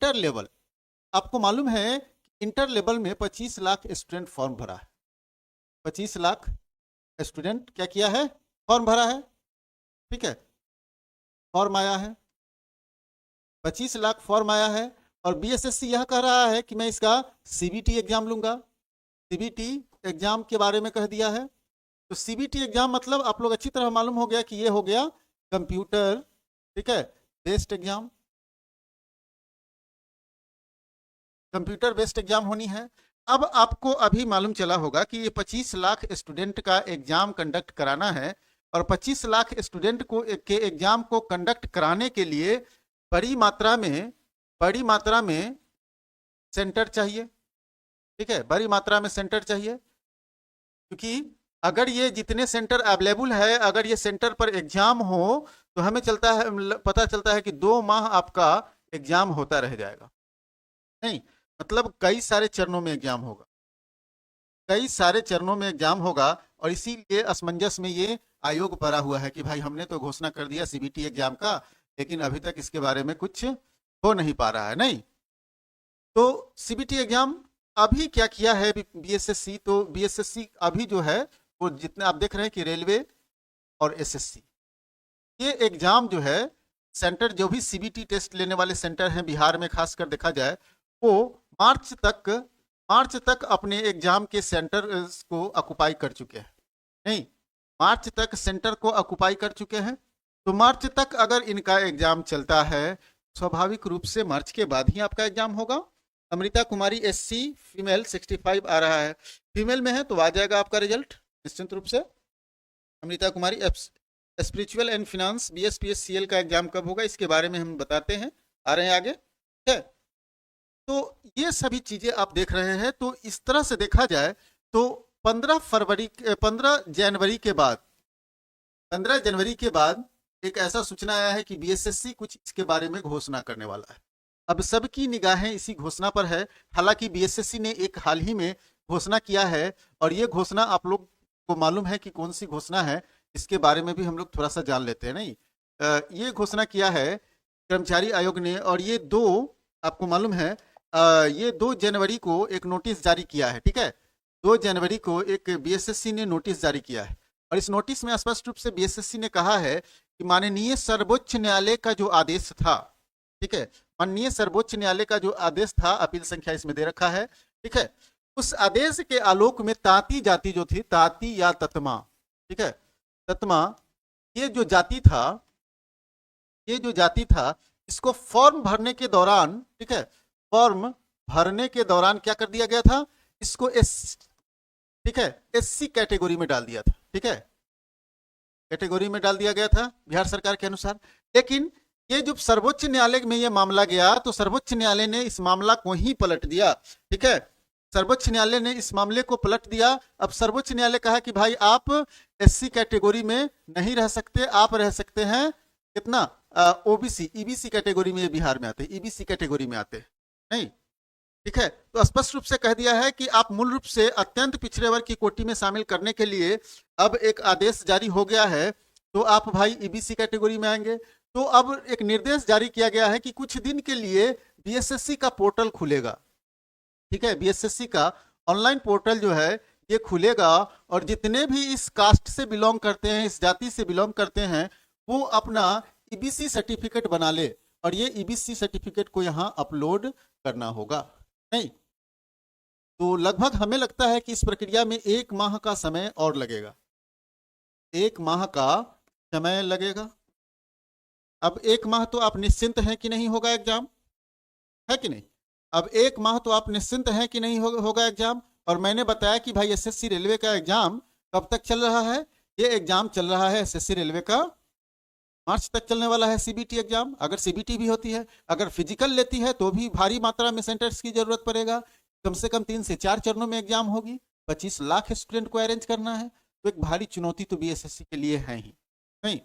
Inter level, आपको मालूम है इंटर लेवल में 25 लाख स्टूडेंट फॉर्म भरा है। 25 लाख स्टूडेंट क्या किया है, फॉर्म भरा है। ठीक है, फॉर्म आया है, 25 लाख फॉर्म आया है। और बीएसएससी यह कह रहा है कि मैं इसका सीबीटी एग्जाम लूंगा। सीबीटी एग्जाम के बारे में कह दिया है। तो सीबीटी एग्जाम मतलब आप लोग अच्छी तरह मालूम हो गया कि ये हो गया कंप्यूटर, ठीक है, based exam, computer based exam होनी है। अब आपको अभी मालूम चला होगा कि ये 25 लाख स्टूडेंट का एग्जाम कंडक्ट कराना है। और 25 लाख स्टूडेंट को के एग्जाम को कंडक्ट कराने के लिए बड़ी मात्रा में सेंटर चाहिए। ठीक है, बड़ी मात्रा में सेंटर चाहिए, क्योंकि अगर ये जितने सेंटर अवेलेबल है, अगर ये सेंटर पर एग्जाम हो तो हमें पता चलता है कि 2 माह आपका एग्जाम होता रह जाएगा। नहीं, मतलब कई सारे चरणों में एग्जाम होगा, कई सारे चरणों में एग्जाम होगा। और इसीलिए असमंजस में ये आयोग पड़ा हुआ है कि भाई हमने तो घोषणा कर दिया सीबीटी एग्जाम का, लेकिन अभी तक इसके बारे में कुछ हो नहीं पा रहा है। नहीं, तो सीबीटी एग्जाम अभी क्या किया है बीएसएससी, तो बीएसएससी अभी जो है वो जितने आप देख रहे हैं कि रेलवे और एसएससी, ये एग्जाम जो है सेंटर, जो भी सीबीटी टेस्ट लेने वाले सेंटर हैं बिहार में खासकर देखा जाए, वो मार्च तक अपने एग्जाम के सेंटर को ऑक्युपाई कर चुके हैं। नहीं, मार्च तक सेंटर को ऑक्युपाई कर चुके हैं। तो मार्च तक अगर इनका एग्जाम चलता है, स्वाभाविक रूप से मार्च के बाद ही आपका एग्जाम होगा। अमृता कुमारी एससी फीमेल 65 आ रहा है, फीमेल में है तो आ जाएगा आपका रिजल्ट निश्चित रूप से। अमृता कुमारी स्पिरिचुअल एंड फिनांस बीएसपीएससीएल का एग्जाम कब होगा इसके बारे में हम बताते हैं, आ रहे हैं आगे। ठीक है, तो ये सभी चीजें आप देख रहे हैं। तो इस तरह से देखा जाए तो 15 जनवरी के बाद 15 जनवरी के बाद एक ऐसा सूचना आया है कि बीएसएससी कुछ इसके बारे में घोषणा करने वाला है। अब सबकी निगाहें इसी घोषणा पर है। हालांकि बीएसएससी ने एक हाल ही में घोषणा किया है, और ये घोषणा आप लोग को मालूम है कि कौन सी घोषणा है, इसके बारे में भी हम लोग थोड़ा सा जान लेते हैं। नहीं, ये घोषणा किया है कर्मचारी आयोग ने, और ये आपको मालूम है ये 2 जनवरी को एक नोटिस जारी किया है। ठीक है, 2 जनवरी को एक बीएसएससी ने नोटिस जारी किया है, और इस नोटिस में स्पष्ट रूप से बीएसएससी ने कहा है कि माननीय सर्वोच्च न्यायालय का जो आदेश था, ठीक है, माननीय सर्वोच्च न्यायालय का जो आदेश था, अपील संख्या इसमें दे रखा है। ठीक है, उस आदेश के आलोक में ताती जाति जो थी, ताती या ततमा, ठीक है, ततमा, ये जो जाति था, इसको फॉर्म भरने के दौरान, ठीक है, फॉर्म भरने के दौरान क्या कर दिया गया था, इसको ठीक है, एससी कैटेगरी में डाल दिया था। ठीक है, कैटेगरी में डाल दिया गया था बिहार सरकार के अनुसार। लेकिन ये जब सर्वोच्च न्यायालय में ये मामला गया तो सर्वोच्च न्यायालय ने इस मामला को ही पलट दिया। ठीक है, सर्वोच्च न्यायालय ने इस मामले को पलट दिया। अब सर्वोच्च न्यायालय कहा कि भाई आप एससी कैटेगरी में नहीं रह सकते, आप रह सकते हैं कितना, ओबीसी, ईबीसी कैटेगरी में बिहार में आते, ईबीसी कैटेगरी में आते नहीं। ठीक है, तो स्पष्ट रूप से कह दिया है कि आप मूल रूप से अत्यंत पिछड़े वर्ग की कोटि में शामिल करने के लिए अब एक आदेश जारी हो गया है, तो आप भाई ईबीसी कैटेगरी में आएंगे। तो अब एक निर्देश जारी किया गया है कि कुछ दिन के लिए बीएसएससी का पोर्टल खुलेगा। ठीक है, बीएसएससी का ऑनलाइन पोर्टल जो है ये खुलेगा, और जितने भी इस कास्ट से बिलोंग करते हैं, इस जाति से बिलोंग करते हैं, वो अपना ईबीसी सर्टिफिकेट बना ले, और ये ईबीसी सर्टिफिकेट को यहाँ अपलोड करना होगा। नहीं, तो लगभग हमें लगता है कि इस प्रक्रिया में 1 माह का समय और लगेगा, 1 माह का समय लगेगा। अब 1 माह तो आप निश्चिंत हैं कि नहीं होगा एग्जाम, है कि नहीं? अब 1 माह तो आप निश्चिंत हैं कि नहीं होगा एग्जाम। और मैंने बताया कि भाई एसएससी रेलवे का एग्जाम कब तक चल रहा है, ये एग्जाम चल रहा है एसएससी रेलवे का मार्च तक चलने वाला है सीबीटी एग्जाम। अगर सीबीटी भी होती है, अगर फिजिकल लेती है तो भी भारी मात्रा में सेंटर्स की जरूरत पड़ेगा, कम से कम 3 से 4 चरणों में एग्जाम होगी, 25 लाख स्टूडेंट को अरेंज करना है, तो एक भारी चुनौती तो बीएसएससी के लिए है ही नहीं।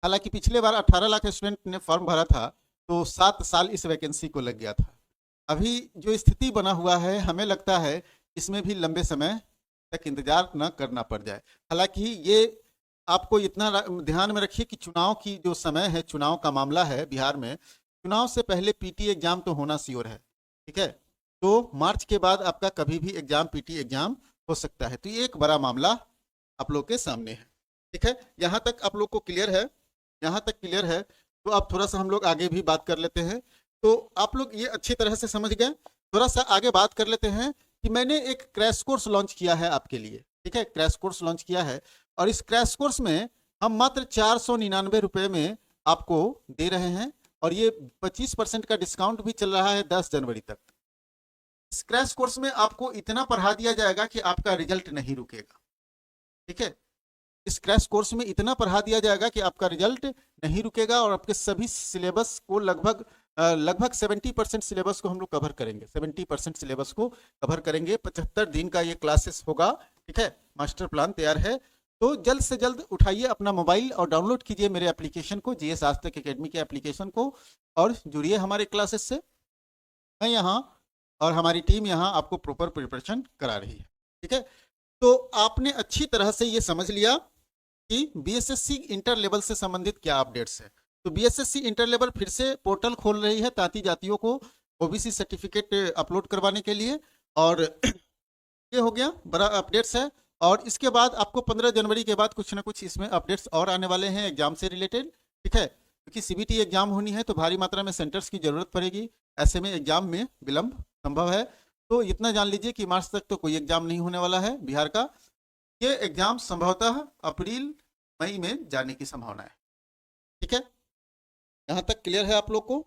हालांकि पिछले बार 18 लाख स्टूडेंट ने फॉर्म भरा था, तो 7 साल इस वैकेंसी को लग गया था। अभी जो स्थिति बना हुआ है, हमें लगता है इसमें भी लंबे समय तक इंतजार न करना पड़ जाए। हालांकि ये आपको इतना ध्यान में रखिए कि चुनाव की जो समय है, चुनाव का मामला है बिहार में, चुनाव से पहले पीटी एग्जाम तो होना श्योर है, ठीक है। तो मार्च के बाद आपका कभी भी एग्जाम पीटी एग्जाम हो सकता है। तो ये एक बड़ा मामला आप लोग के सामने है, ठीक है। यहाँ तक आप लोग को क्लियर है, यहाँ तक क्लियर है। तो अब थोड़ा सा हम लोग आगे भी बात कर लेते हैं। तो आप लोग ये अच्छी तरह से समझ गए। थोड़ा सा आगे बात कर लेते हैं कि मैंने एक क्रैश कोर्स लॉन्च किया है आपके लिए, ठीक है। क्रैश कोर्स लॉन्च किया है और इस क्रैश कोर्स में हम मात्र 499 रुपये में आपको दे रहे हैं और ये 25% का डिस्काउंट भी चल रहा है 10 जनवरी तक। इस क्रैश कोर्स में आपको इतना पढ़ा दिया जाएगा कि आपका रिजल्ट नहीं रुकेगा, ठीक है। इस क्रैश कोर्स में इतना पढ़ा दिया जाएगा कि आपका रिजल्ट नहीं रुकेगा और आपके सभी सिलेबस को लगभग 70% सिलेबस को हम लोग कवर करेंगे। 70% सिलेबस को कवर करेंगे। 75 दिन का ये क्लासेस होगा, ठीक है। मास्टर प्लान तैयार है। तो जल्द से जल्द उठाइए अपना मोबाइल और डाउनलोड कीजिए मेरे एप्लीकेशन को, जीएस आज तक एकेडमी के एप्लीकेशन को, और जुड़िए हमारे क्लासेस से। मैं यहाँ और हमारी टीम यहाँ आपको प्रॉपर प्रिपरेशन करा रही है, ठीक है। तो आपने अच्छी तरह से ये समझ लिया कि बीएसएससी इंटर लेवल से संबंधित क्या अपडेट्स है। तो बीएसएससी इंटर लेवल फिर से पोर्टल खोल रही है ताती जातियों को ओबीसी सर्टिफिकेट अपलोड करवाने के लिए, और ये हो गया बड़ा अपडेट्स है। और इसके बाद आपको 15 जनवरी के बाद कुछ ना कुछ इसमें अपडेट्स और आने वाले हैं एग्जाम से रिलेटेड, ठीक है। क्योंकि सीबीटी एग्जाम होनी है तो भारी मात्रा में सेंटर्स की जरूरत पड़ेगी, ऐसे में एग्जाम में विलंब संभव है। तो इतना जान लीजिए कि मार्च तक तो कोई एग्जाम नहीं होने वाला है बिहार का। ये एग्जाम संभवतः अप्रैल मई में जाने की संभावना है, ठीक है। यहाँ तक क्लियर है आप लोग को।